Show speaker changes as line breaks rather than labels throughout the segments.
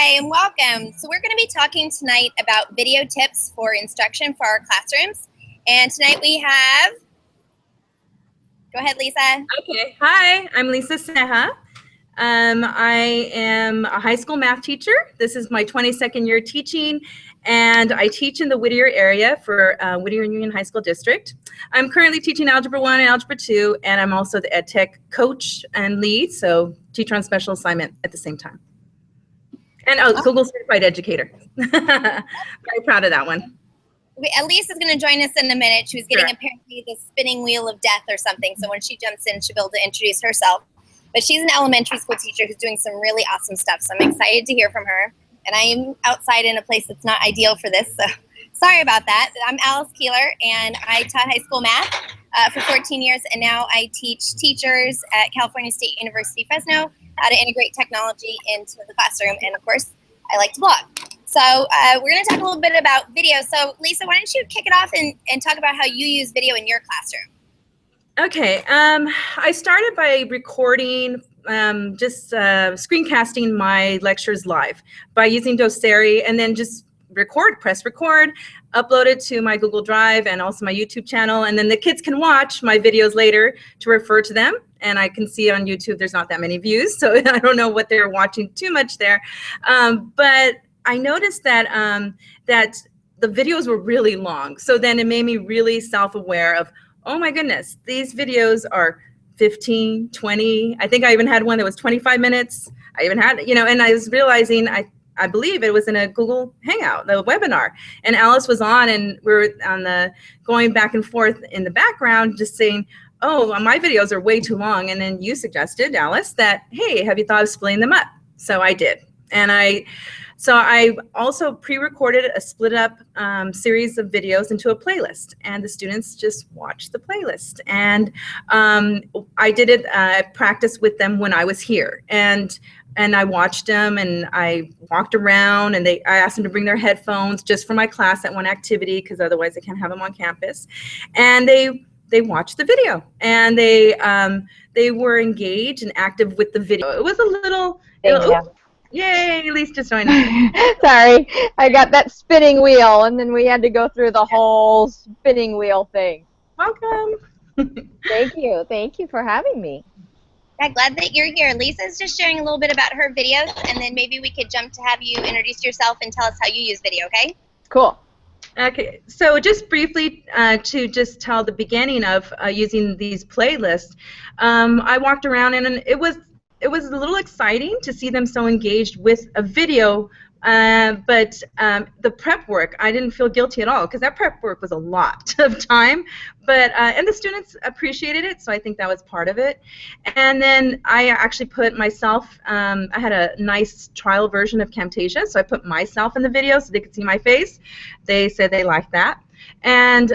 Hi, and welcome. So we're going to be talking tonight about video tips for instruction for our classrooms. And tonight we have, go ahead, Lisa.
Okay. Hi, I'm Lisa Ceja. I am a high school math teacher. This is my 22nd year teaching, and I teach in the Whittier area for Whittier Union High School District. I'm currently teaching Algebra 1 and Algebra 2, and I'm also the Ed Tech coach and lead, so teacher on special assignment at the same time. And Google Certified Educator. Very proud of that one.
Elise is going to join us in a minute. She was getting apparently the spinning wheel of death or something, so when she jumps in, she'll be able to introduce herself. But she's an elementary school teacher who's doing some really awesome stuff, so I'm excited to hear from her. And I'm outside in a place that's not ideal for this, so sorry about that. I'm Alice Keeler, and I taught high school math for 14 years, and now I teach teachers at California State University, Fresno, how to integrate technology into the classroom, and of course, I like to blog. So we're going to talk a little bit about video. So Lisa, why don't you kick it off and talk about how you use video in your classroom?
Okay, I started by recording, just screencasting my lectures live by using Doceri, and then just press record, upload it to my Google Drive and also my YouTube channel, and then the kids can watch my videos later to refer to them. And I can see on YouTube there's not that many views, so I don't know what they're watching too much there. But I noticed that that the videos were really long, so then it made me really self-aware of, oh my goodness, these videos are 15, 20. I think I even had one that was 25 minutes. I even had, and I was realizing, I believe it was in a Google Hangout, the webinar, and Alice was on, and we were on the going back and forth in the background, just saying, oh, my videos are way too long. And then you suggested, Alice, that, hey, have you thought of splitting them up? So I did. And I also pre-recorded a split up series of videos into a playlist, and the students just watched the playlist. And I did it, practice with them when I was here, and I watched them, and I walked around, and I asked them to bring their headphones just for my class at one activity, because otherwise I can't have them on campus. And they watched the video, and they were engaged and active with the video. It was a little, yay, Elise just joined us.
Sorry, I got that spinning wheel, and then we had to go through the whole spinning wheel thing.
Welcome.
Thank you for having me.
I'm glad that you're here. Lisa's just sharing a little bit about her videos, and then maybe we could jump to have you introduce yourself and tell us how you use video, okay?
Cool.
Okay, so just briefly to just tell the beginning of using these playlists, I walked around, and it was a little exciting to see them so engaged with a video, but the prep work, I didn't feel guilty at all, because that prep work was a lot of time, but and the students appreciated it, so I think that was part of it. And then I actually put myself, I had a nice trial version of Camtasia, so I put myself in the video so they could see my face. They said they liked that, and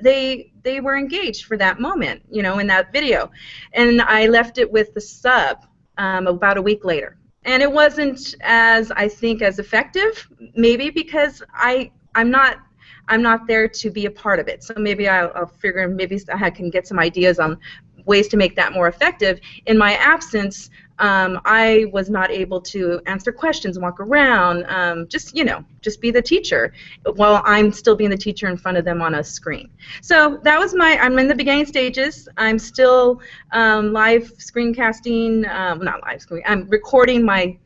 they were engaged for that moment, in that video. And I left it with the sub about a week later. And it wasn't as effective, maybe because I'm not there to be a part of it. So maybe I'll figure, maybe I can get some ideas on ways to make that more effective. In my absence, I was not able to answer questions, walk around, just be the teacher while I'm still being the teacher in front of them on a screen. So that was I'm in the beginning stages. I'm still live screencasting, not live screen, I'm recording my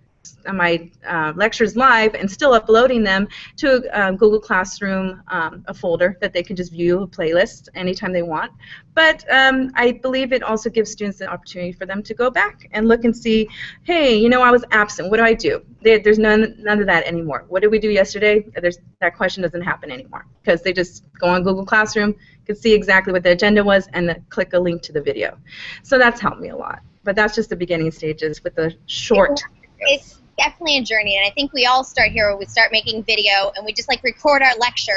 lectures live and still uploading them to Google Classroom, a folder that they can just view a playlist anytime they want. But I believe it also gives students an opportunity for them to go back and look and see, hey, I was absent. What do I do? There's none of that anymore. What did we do yesterday? That question doesn't happen anymore, because they just go on Google Classroom, can see exactly what the agenda was, and then click a link to the video. So that's helped me a lot. But that's just the beginning stages with the short.
It's definitely a journey, and I think we all start here where we start making video and we just record our lecture,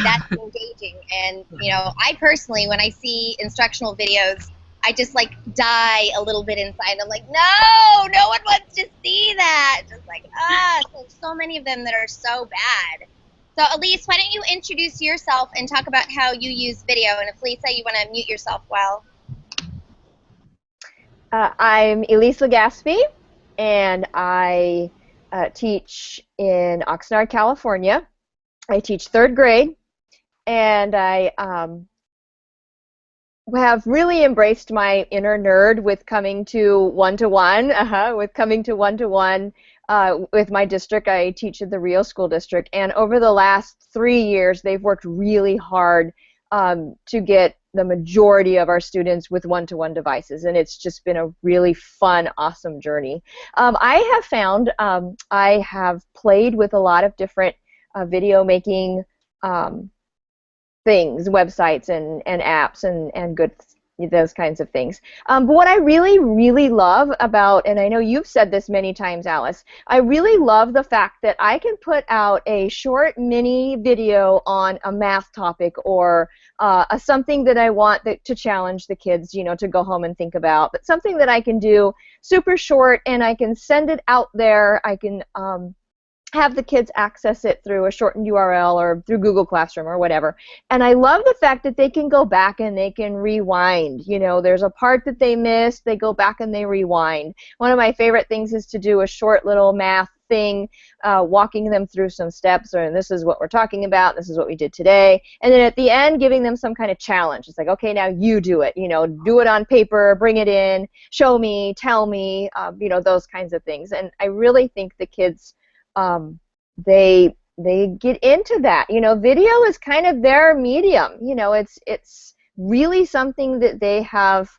that's engaging. And I personally, when I see instructional videos, I just die a little bit inside. I'm like, no one wants to see that. Just so many of them that are so bad. So Elise, why don't you introduce yourself and talk about how you use video, and if Lisa, you want to mute yourself while.
I'm Elise Legaspi, and I teach in Oxnard, California. I teach 3rd grade, and I have really embraced my inner nerd with coming to one-to-one, with my district. I teach at the Rio School District, and over the last 3 years, they've worked really hard to get the majority of our students with one-to-one devices, and it's just been a really fun, awesome journey. I have found I have played with a lot of different video making things, websites and apps and good, those kinds of things. But what I really, really love about, and I know you've said this many times, Alice, I really love the fact that I can put out a short mini video on a math topic or something that I want to challenge the kids, you know, to go home and think about, but something that I can do super short, and I can send it out there. I can have the kids access it through a shortened URL or through Google Classroom or whatever. And I love the fact that they can go back and they can rewind. You know, there's a part that they missed, they go back and they rewind. One of my favorite things is to do a short little math thing, walking them through some steps, or this is what we're talking about, this is what we did today, and then at the end giving them some kind of challenge. It's like, okay, now you do it, you know, do it on paper, bring it in, show me, tell me, you know, those kinds of things. And I really think the kids, they get into that. You know, video is kind of their medium. You know, it's really something that they have.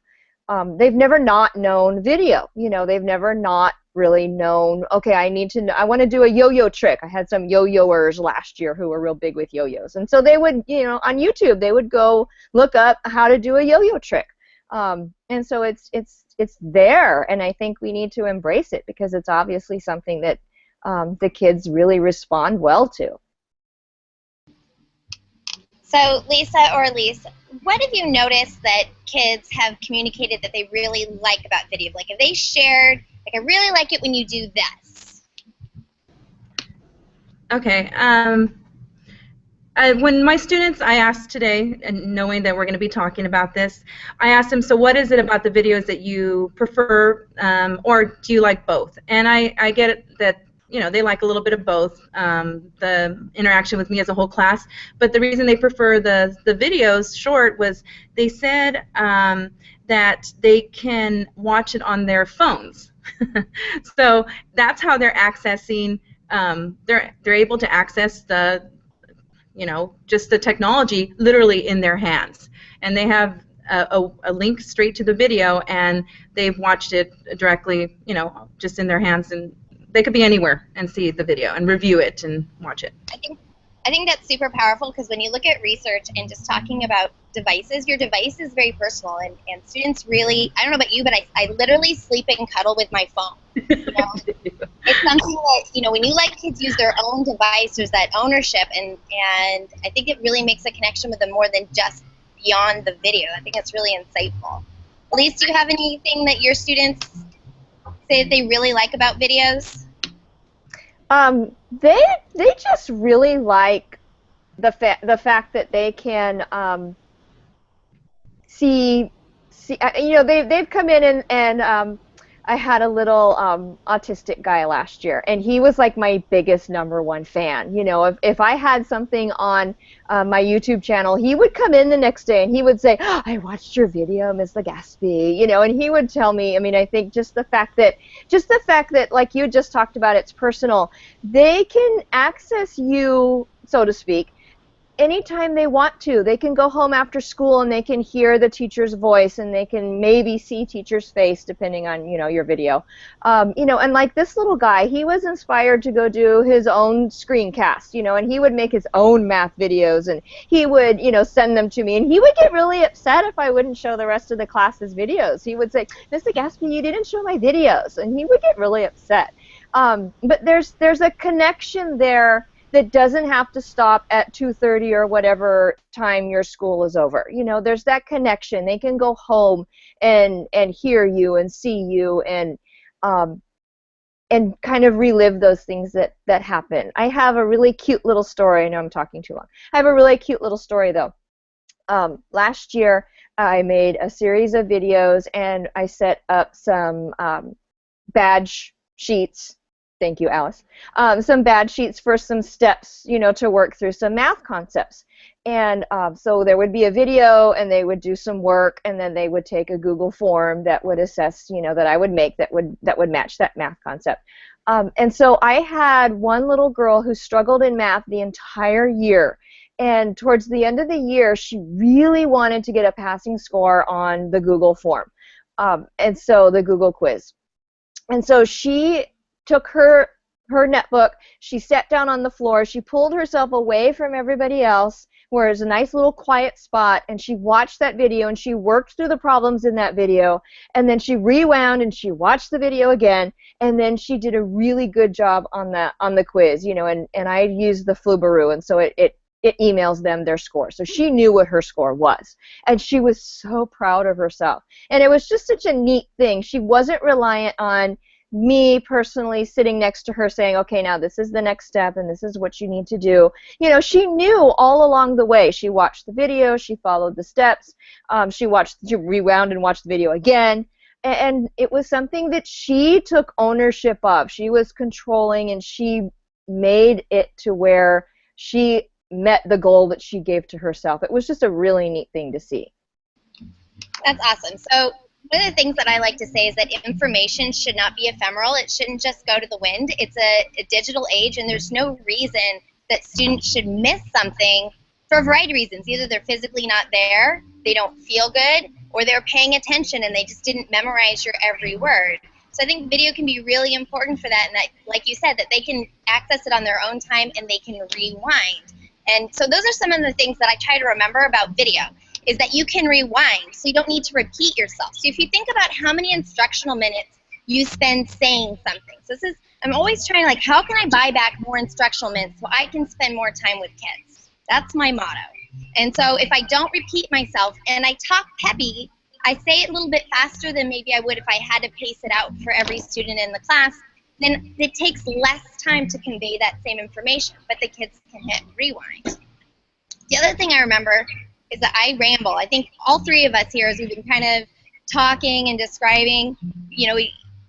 They've never not known video. You know, they've never not really known. Okay, I need to know. I want to do a yo-yo trick. I had some yo-yoers last year who were real big with yo-yos, and so they would, you know, on YouTube they would go look up how to do a yo-yo trick. And so it's there, and I think we need to embrace it because it's obviously something that the kids really respond well to.
So Lisa or Elise, what have you noticed that kids have communicated that they really like about video? Like, have they shared, like, I really like it when you do this?
Okay. When my students, I asked today, and knowing that we're going to be talking about this, I asked them, so what is it about the videos that you prefer, or do you like both? And I get it that, you know, they like a little bit of both, the interaction with me as a whole class, but the reason they prefer the videos short was they said that they can watch it on their phones. So that's how they're accessing, they're able to access the, you know, just the technology literally in their hands. And they have a link straight to the video, and they've watched it directly, you know, just in their hands, and they could be anywhere and see the video and review it and watch it.
I think that's super powerful because when you look at research and just talking about devices, your device is very personal, and students really, I don't know about you, but I literally sleep and cuddle with my phone. You know? It's something that, you know, when you let kids use their own device, there's that ownership, and I think it really makes a connection with them more than just beyond the video. I think it's really insightful. Elise, do you have anything that your students say that they really like about videos?
They just really like the fact that they can see you know, they've come in and I had a little autistic guy last year, and he was like my biggest #1 fan. You know, if I had something on my YouTube channel, he would come in the next day and he would say, oh, I watched your video, Ms. Legaspi, you know, and he would tell me, I mean, I think just the fact that, like you just talked about, it's personal. They can access you, so to speak, anytime they want to. They can go home after school and they can hear the teacher's voice, and they can maybe see teacher's face depending on, you know, your video. You know, and like this little guy, he was inspired to go do his own screencast, you know, and he would make his own math videos, and he would, you know, send them to me, and he would get really upset if I wouldn't show the rest of the class's videos. He would say, Mr. Gaspy, you didn't show my videos, and he would get really upset. But there's a connection there that doesn't have to stop at 2:30 or whatever time your school is over. You know, there's that connection. They can go home and hear you and see you and kind of relive those things that happen. I have a really cute little story. I know I'm talking too long. I have a really cute little story though. Last year I made a series of videos and I set up some badge sheets Thank you, Alice. Some bad sheets for some steps, you know, to work through some math concepts. And so there would be a video, and they would do some work, and then they would take a Google form that would assess, you know, that I would make that would match that math concept. And so I had one little girl who struggled in math the entire year. And towards the end of the year, she really wanted to get a passing score on the Google form, and so the Google quiz. And so she took her netbook, she sat down on the floor, she pulled herself away from everybody else, where there's a nice little quiet spot, and she watched that video, and she worked through the problems in that video, and then she rewound and she watched the video again, and then she did a really good job on the quiz, you know, and I used the Flubaroo, and so it emails them their score. So she knew what her score was, and she was so proud of herself. And it was just such a neat thing. She wasn't reliant on me personally sitting next to her saying, okay, now this is the next step and this is what you need to do. You know, she knew all along the way. She watched the video, she followed the steps, she rewound and watched the video again, and it was something that she took ownership of. She was controlling, and she made it to where she met the goal that she gave to herself. It was just a really neat thing to see.
That's awesome. So one of the things that I like to say is that information should not be ephemeral. It shouldn't just go to the wind. It's a digital age, and there's no reason that students should miss something for a variety of reasons. Either they're physically not there, they don't feel good, or they're paying attention and they just didn't memorize your every word. So I think video can be really important for that, and that, like you said, that they can access it on their own time and they can rewind. And so those are some of the things that I try to remember about video, is that you can rewind, so you don't need to repeat yourself. So if you think about how many instructional minutes you spend saying something. So I'm always trying to, like, how can I buy back more instructional minutes so I can spend more time with kids? That's my motto. And so if I don't repeat myself and I talk peppy, I say it a little bit faster than maybe I would if I had to pace it out for every student in the class, then it takes less time to convey that same information, but the kids can hit rewind. The other thing I remember is that I ramble. I think all three of us here, as we've been kind of talking and describing, you know,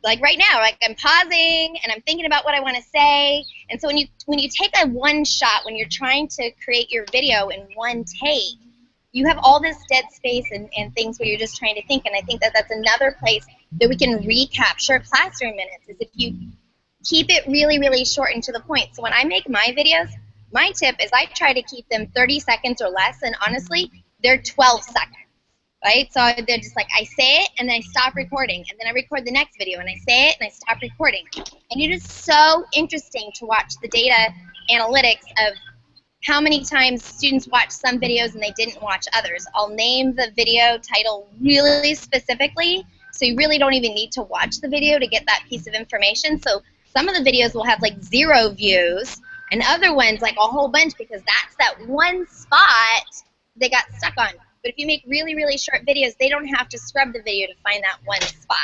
like right now, like I'm pausing and I'm thinking about what I want to say. And so when you take a one shot, when you're trying to create your video in one take, you have all this dead space and things where you're just trying to think. And I think that that's another place that we can recapture classroom minutes, is if you keep it really, really short and to the point. So when I make my videos, my tip is I try to keep them 30 seconds or less, and honestly, they're 12 seconds, right? So they're just like, I say it, and then I stop recording, and then I record the next video, and I say it, and I stop recording. And it is so interesting to watch the data analytics of how many times students watch some videos and they didn't watch others. I'll name the video title really specifically, so you really don't even need to watch the video to get that piece of information. So some of the videos will have like 0 views, and other ones like a whole bunch, because that's that one spot they got stuck on. But if you make really, really short videos, they don't have to scrub the video to find that one spot.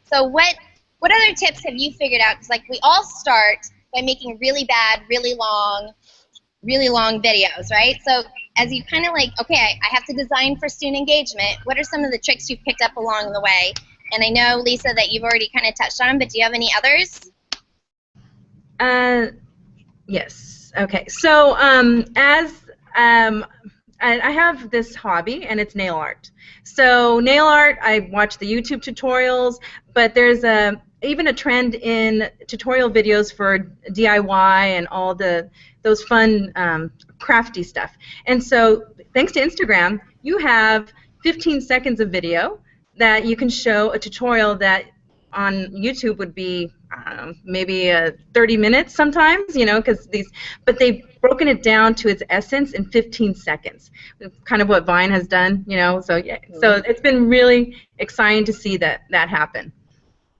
So what other tips have you figured out? Because like we all start by making really bad, really long videos, right? So as you kind of like, okay, I have to design for student engagement, what are some of the tricks you've picked up along the way? And I know, Lisa, that you've already kind of touched on them, but do you have any others?
Yes. Okay. So I have this hobby, and it's nail art. So nail art, I watch the YouTube tutorials, but there's even a trend in tutorial videos for DIY and all those fun crafty stuff. And so thanks to Instagram, you have 15 seconds of video that you can show a tutorial that on YouTube would be, I don't know, maybe 30 minutes sometimes, you know, but they've broken it down to its essence in 15 seconds. Kind of what Vine has done, you know, so yeah. So it's been really exciting to see that happen.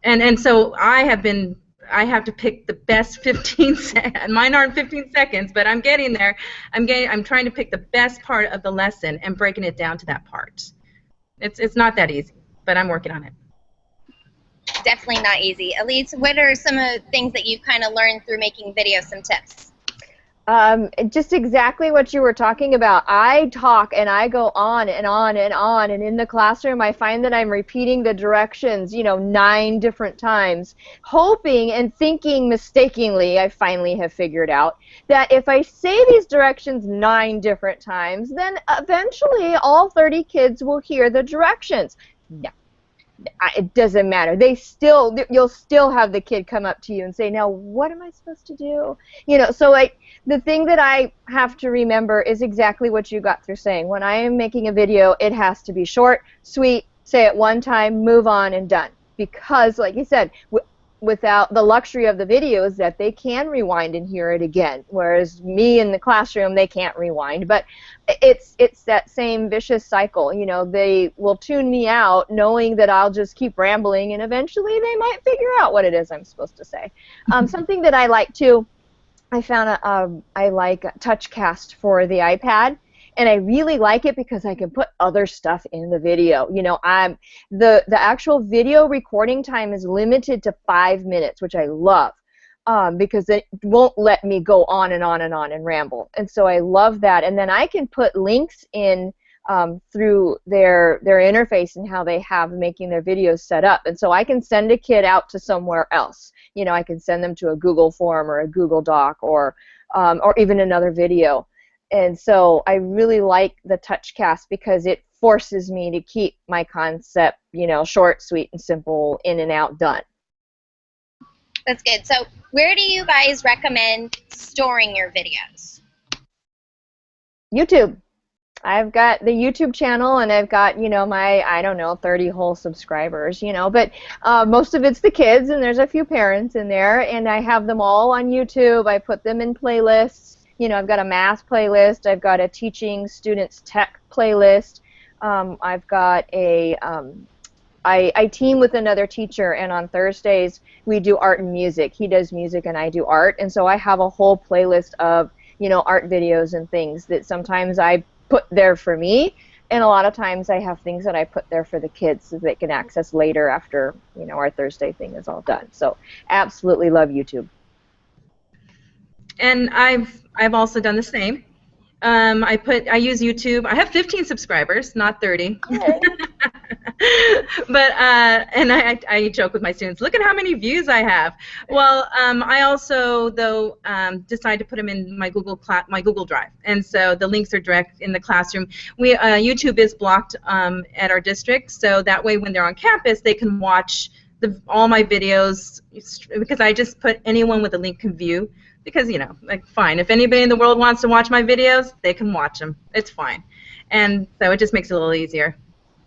And so I have to pick the best 15 seconds. Mine aren't 15 seconds, but I'm getting there. I'm trying to pick the best part of the lesson and breaking it down to that part. It's not that easy, but I'm working on it.
Definitely not easy. Elise, what are some of the things that you've kind of learned through making videos, some tips?
Just exactly what you were talking about. I talk and I go on and on and on, and in the classroom I find that I'm repeating the directions, 9 different times, hoping and thinking mistakenly, I finally have figured out, that if I say these directions 9 different times, then eventually all 30 kids will hear the directions. No. It doesn't matter. You'll still have the kid come up to you and say, now what am I supposed to do? So the thing that I have to remember is exactly what you got through saying. When I am making a video, it has to be short, sweet, say it one time, move on, and done. Because, like you said, without the luxury of the video is that they can rewind and hear it again, whereas me in the classroom, they can't rewind. But it's that same vicious cycle. They will tune me out knowing that I'll just keep rambling, and eventually they might figure out what it is I'm supposed to say. Something that I like too, I found I like TouchCast for the iPad. And I really like it because I can put other stuff in the video. The actual video recording time is limited to 5 minutes, which I love, because it won't let me go on and on and on and ramble. And so I love that. And then I can put links in through their interface and how they have making their videos set up. And so I can send a kid out to somewhere else. I can send them to a Google form or a Google Doc or even another video. And so I really like the TouchCast because it forces me to keep my concept, short, sweet, and simple, in and out, done.
That's good. So where do you guys recommend storing your videos?
YouTube. I've got the YouTube channel, and I've got, my, I don't know, 30 whole subscribers, but most of it's the kids, and there's a few parents in there, and I have them all on YouTube. I put them in playlists. I've got a math playlist. I've got a teaching students tech playlist. I've got I team with another teacher, and on Thursdays we do art and music. He does music and I do art, and so I have a whole playlist of, art videos and things that sometimes I put there for me, and a lot of times I have things that I put there for the kids so they can access later after, our Thursday thing is all done. So absolutely love YouTube.
And I've also done the same. I use YouTube. I have 15 subscribers, not 30.
Okay.
But and I joke with my students, look at how many views I have. Well, I also though decide to put them in my Google Drive, and so the links are direct in the classroom. YouTube is blocked at our district, so that way when they're on campus, they can watch all my videos, because I just put anyone with a link can view. Because, fine, if anybody in the world wants to watch my videos, they can watch them. It's fine. And so it just makes it a little easier.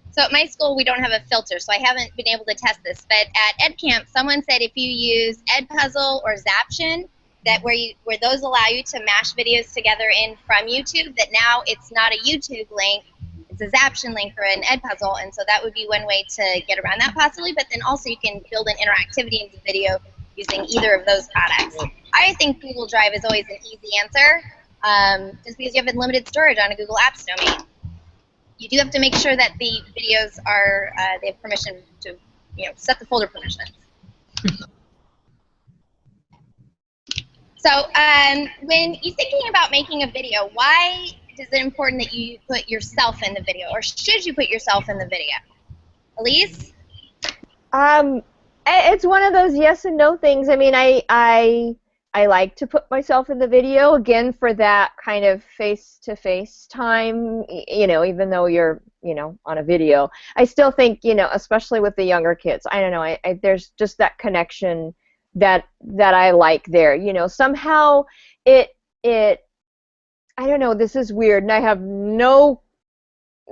So at my school, we don't have a filter, so I haven't been able to test this. But at EdCamp, someone said if you use Edpuzzle or Zaption, that where those allow you to mash videos together in from YouTube, that now it's not a YouTube link, it's a Zaption link or an Edpuzzle, and so that would be one way to get around that possibly. But then also you can build an interactivity into the video using either of those products. I think Google Drive is always an easy answer, just because you have unlimited storage on a Google Apps domain. You do have to make sure that the videos are, they have permission to, set the folder permissions. So when you're thinking about making a video, why is it important that you put yourself in the video, or should you put yourself in the video? Elise?
It's one of those yes and no things. I mean, I like to put myself in the video, again, for that kind of face-to-face time, even though you're, on a video. I still think, especially with the younger kids, I don't know, there's just that connection that I like there. Somehow I don't know, this is weird, and I have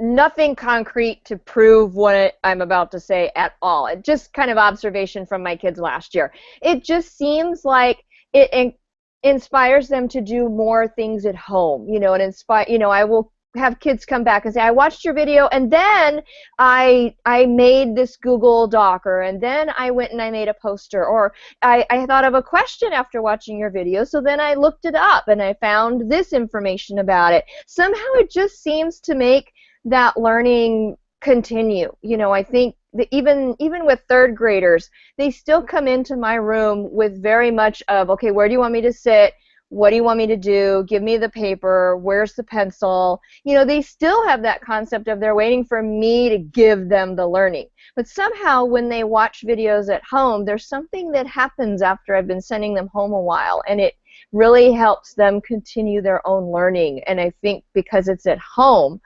nothing concrete to prove what I'm about to say at all. It just kind of observation from my kids last year. It just seems like it inspires them to do more things at home. I will have kids come back and say, I watched your video, and then I made this Google Doc, and then I went and I made a poster, or I thought of a question after watching your video, so then I looked it up and I found this information about it. Somehow it just seems to make that learning continue. I think that even with third graders, they still come into my room with very much of, okay, where do you want me to sit? what do you want me to do? Give me the paper. Where's the pencil? You know, they still have that concept of they're waiting for me to give them the learning. But somehow when they watch videos at home, there's something that happens after I've been sending them home a while, and it really helps them continue their own learning. And I think because it's at home,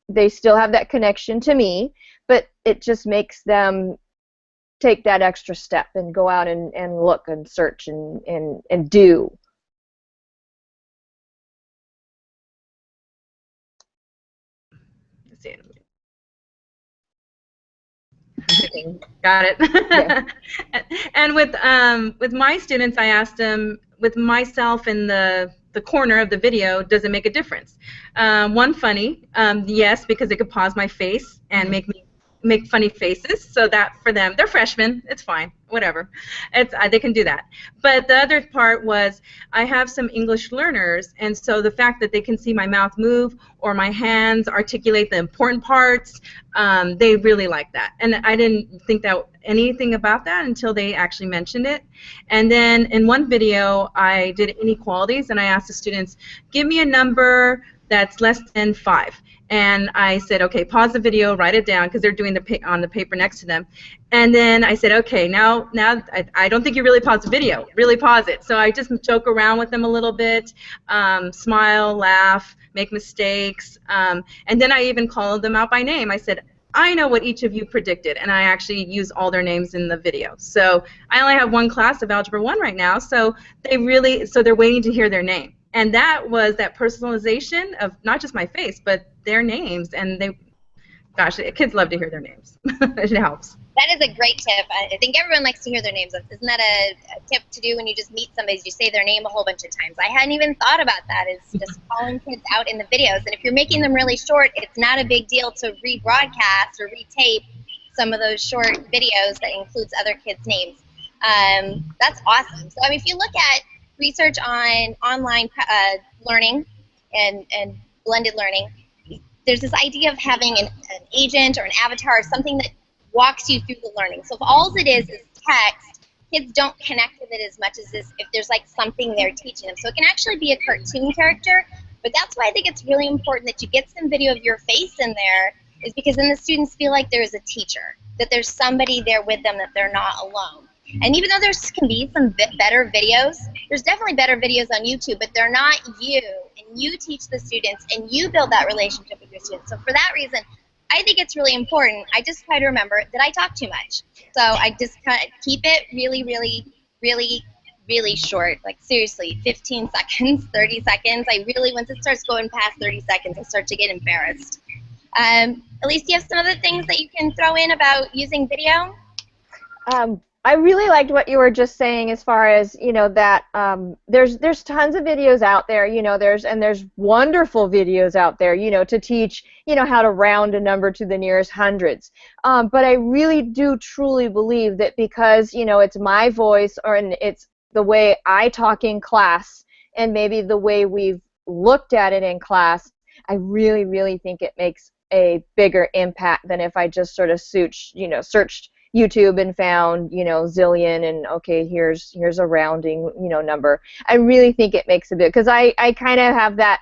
they still have that connection to me, but it just makes them take that extra step and go out and look and search and do.
Got it.
Yeah.
And with my students, I asked them, with myself in the corner of the video, does it make a difference? One funny, yes, because it could pause my face and make me make funny faces. So that for them, they're freshmen, it's fine, whatever. They can do that. But the other part was I have some English learners, and so the fact that they can see my mouth move or my hands articulate the important parts, they really like that. And I didn't think that anything about that until they actually mentioned it. And then in one video, I did inequalities, and I asked the students, give me a number that's less than 5. And I said, okay, pause the video, write it down, because they're doing on the paper next to them. And then I said, okay, now I don't think you really paused the video. Really pause it. So I just joke around with them a little bit, smile, laugh, make mistakes. And then I even called them out by name. I said, I know what each of you predicted, and I actually use all their names in the video. So I only have one class of Algebra 1 right now, so they're waiting to hear their name. And that was that personalization of not just my face, but their names. And gosh, kids love to hear their names. It helps.
That is a great tip. I think everyone likes to hear their names. Isn't that a tip to do when you just meet somebody? You say their name a whole bunch of times. I hadn't even thought about that. It's just calling kids out in the videos. And if you're making them really short, it's not a big deal to rebroadcast or retape some of those short videos that includes other kids' names. That's awesome. So I mean, if you look at research on online learning and blended learning, there's this idea of having an agent or an avatar or something that walks you through the learning. So if all it is text, kids don't connect with it as much as if there's like something they're teaching them. So it can actually be a cartoon character, but that's why I think it's really important that you get some video of your face in there, is because then the students feel like there's a teacher, that there's somebody there with them, that they're not alone. And even though there can be some better videos, there's definitely better videos on YouTube, but they're not you, and you teach the students, and you build that relationship with your students. So for that reason, I think it's really important. I just try to remember that I talk too much. So I just kind of keep it really, really, really, really short. Like seriously, 15 seconds, 30 seconds. Once it starts going past 30 seconds, I start to get embarrassed. Elise, do you have some other things that you can throw in about using video?
I really liked what you were just saying as far as, you know, that there's tons of videos out there, you know, there's wonderful videos out there, you know, to teach, you know, how to round a number to the nearest hundreds. But I really do truly believe that because, you know, it's my voice and it's the way I talk in class and maybe the way we've looked at it in class, I really, really think it makes a bigger impact than if I just sort of searched YouTube and found, you know, zillion and okay, here's a rounding, you know, number. I really think it makes a bit, because I kind of have that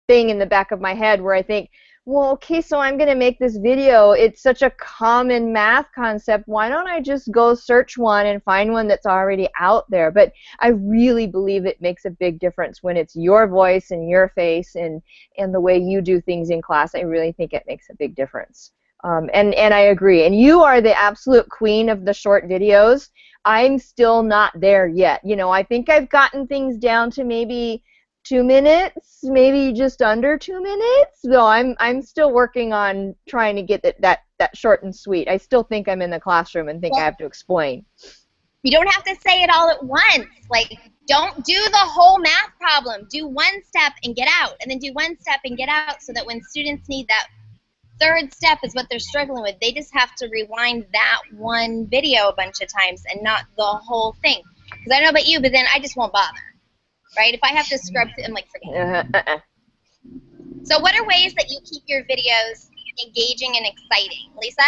thing in the back of my head where I think, well, okay, so I'm going to make this video. It's such a common math concept. Why don't I just go search one and find one that's already out there? But I really believe it makes a big difference when it's your voice and your face and the way you do things in class. I really think it makes a big difference. And I agree. And you are the absolute queen of the short videos. I'm still not there yet. You know, I think I've gotten things down to maybe 2 minutes, maybe just under 2 minutes. So I'm still working on trying to get that short and sweet. I still think I'm in the classroom and think I have to explain.
You don't have to say it all at once. Like, don't do the whole math problem. Do one step and get out, and then do one step and get out, so that when students need that third step is what they're struggling with, they just have to rewind that one video a bunch of times and not the whole thing. Because I don't know about you, but then I just won't bother, right? If I have to scrub through, I'm like, forget it. So what are ways that you keep your videos engaging and exciting? Lisa?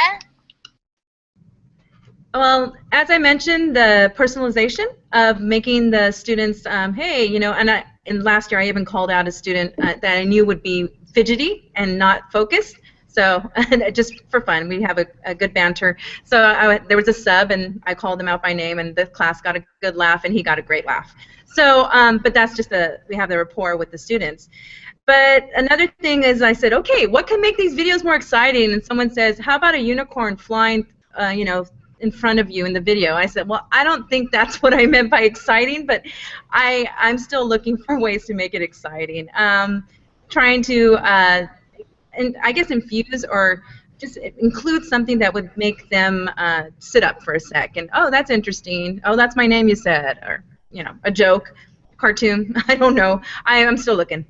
Well, as I mentioned, the personalization of making the students, hey, you know, and last year I even called out a student that I knew would be fidgety and not focused. So just for fun, we have a good banter. So there was a sub, and I called him out by name, and the class got a good laugh, and he got a great laugh. So, but that's just we have the rapport with the students. But another thing is I said, okay, what can make these videos more exciting? And someone says, how about a unicorn flying, you know, in front of you in the video? I said, well, I don't think that's what I meant by exciting, but I'm still looking for ways to make it exciting. Trying to, and I guess infuse or just include something that would make them sit up for a sec and, oh, that's interesting. Oh, that's my name you said, or, you know, a joke, cartoon. I don't know. I'm still looking.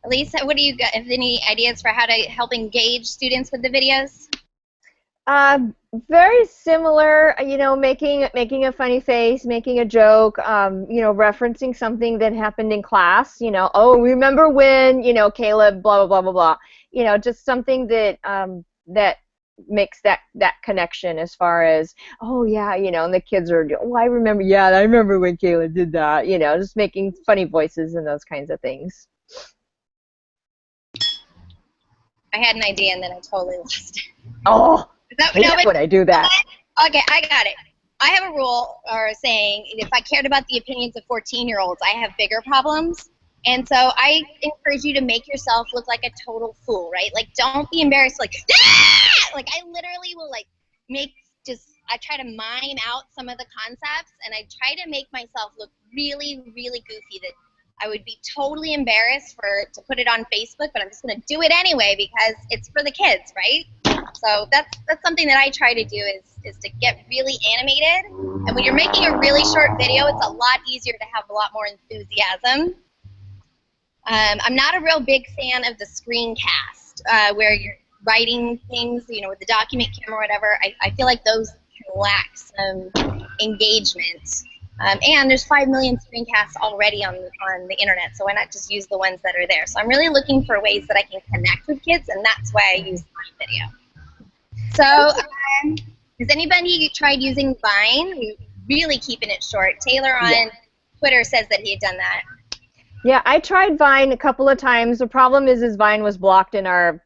Elise, what do you got? Have any ideas for how to help engage students with the videos?
Very similar, you know, making a funny face, making a joke, you know, referencing something that happened in class, you know, oh, remember when, you know, Caleb, blah, blah, blah, blah, blah, you know, just something that, that makes that connection as far as, oh, yeah, you know, and the kids are, oh, I remember when Caleb did that, you know, just making funny voices and those kinds of things.
I had an idea and then I totally lost it.
Oh, I hate when I do that.
Okay, I got it. I have a rule or saying if I cared about the opinions of 14-year-olds, I have bigger problems. And so I encourage you to make yourself look like a total fool, right? Like, don't be embarrassed. Like, ah! Like, I literally will, like, I try to mime out some of the concepts, and I try to make myself look really, really goofy that I would be totally embarrassed to put it on Facebook, but I'm just going to do it anyway because it's for the kids, right? So that's something that I try to do is to get really animated. And when you're making a really short video, it's a lot easier to have a lot more enthusiasm. I'm not a real big fan of the screencast where you're writing things, you know, with the document camera or whatever. I feel like those can lack some engagement. And there's 5 million screencasts already on the internet, so why not just use the ones that are there? So I'm really looking for ways that I can connect with kids, and that's why I use my video. So has anybody tried using Vine? We're really keeping it short. Taylor on Twitter says that he had done that.
Yeah, I tried Vine a couple of times. The problem is Vine was blocked in our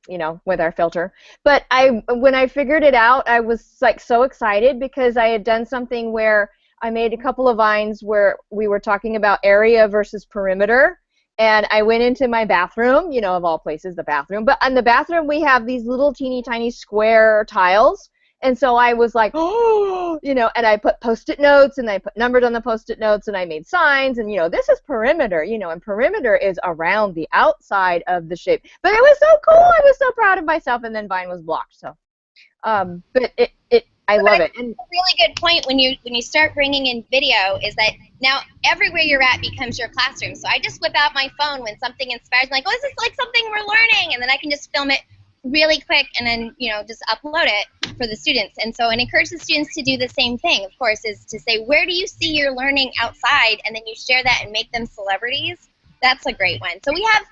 you know, with our filter. But when I figured it out, I was like so excited because I had done something where I made a couple of Vines where we were talking about area versus perimeter, and I went into my bathroom, you know, of all places, the bathroom. But in the bathroom, we have these little teeny tiny square tiles, and so I was like, oh, you know, and I put Post-it notes, and I put numbers on the Post-it notes, and I made signs, and, you know, this is perimeter, you know, and perimeter is around the outside of the shape. But it was so cool. I was so proud of myself, and then Vine was blocked. So, but I love it. And
a really good point when you start bringing in video is that now everywhere you're at becomes your classroom. So I just whip out my phone when something inspires me, like, oh, this is like something we're learning, and then I can just film it really quick and then, you know, just upload it for the students. And so, and encourage the students to do the same thing, of course, is to say, where do you see your learning outside, and then you share that and make them celebrities. That's a great one. So we have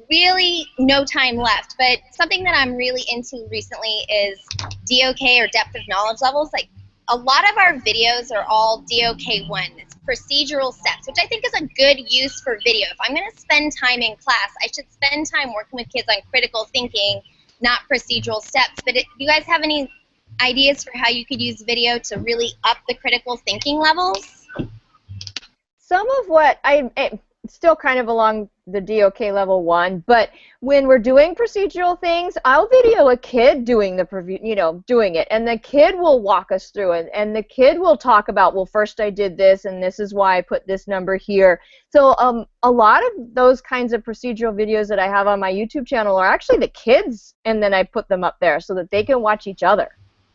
really no time left, but something that I'm really into recently is DOK, or depth of knowledge levels. Like, a lot of our videos are all DOK 1. It's procedural steps, which I think is a good use for video. If I'm going to spend time in class, I should spend time working with kids on critical thinking, not procedural steps. But do you guys have any ideas for how you could use video to really up the critical thinking levels?
some of what it's still kind of along the DOK level 1, but when we're doing procedural things, I'll video a kid doing doing it, and the kid will walk us through it, and the kid will talk about, well, first I did this, and this is why I put this number here. So a lot of those kinds of procedural videos that I have on my YouTube channel are actually the kids, and then I put them up there so that they can watch each other.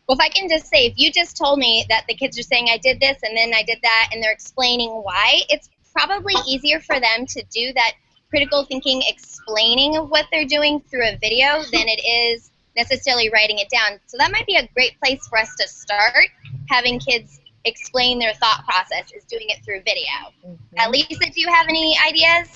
Well, if I can just say, if you just told me that the kids are saying I did this and then I did that, and they're explaining why, it's probably easier for them to do that critical thinking explaining of what they're doing through a video than it is necessarily writing it down. So that might be a great place for us to start, having kids explain their thought process, is doing it through video. Lisa, do you have any ideas?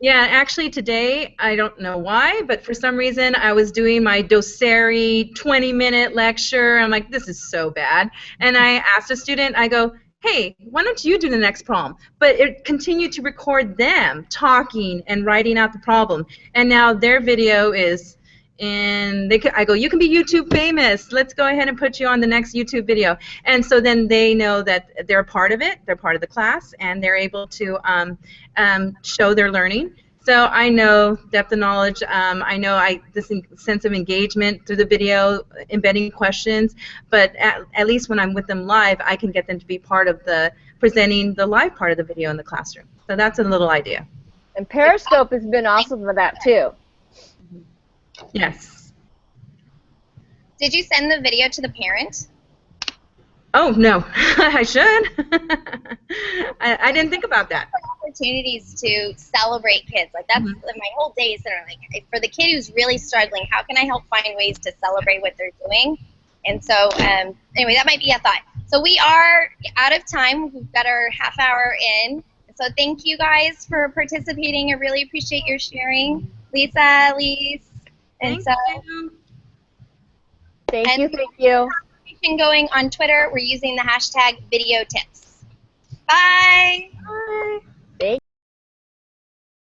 Yeah, actually today, I don't know why, but for some reason I was doing my Doceri 20-minute lecture. I'm like, this is so bad. And I asked a student, I go, hey, why don't you do the next problem? But it continued to record them talking and writing out the problem. And now their video is I go, you can be YouTube famous. Let's go ahead and put you on the next YouTube video. And so then they know that they're a part of it, they're part of the class, and they're able to show their learning. So I know depth of knowledge. I know this sense of engagement through the video, embedding questions. But at least when I'm with them live, I can get them to be part of the presenting the live part of the video in the classroom. So that's a little idea.
And Periscope has been awesome for that too.
Yes.
Did you send the video to the parent?
Oh, no. I should. I didn't think about that.
Opportunities to celebrate kids. Like, that's my whole day is sort of like, for the kid who's really struggling, how can I help find ways to celebrate what they're doing? And so, anyway, that might be a thought. So we are out of time. We've got our half hour in. So thank you guys for participating. I really appreciate your sharing. Lisa, Elise. And
Thank you.
Thank you.
Going on Twitter, we're using the hashtag video tips. Bye.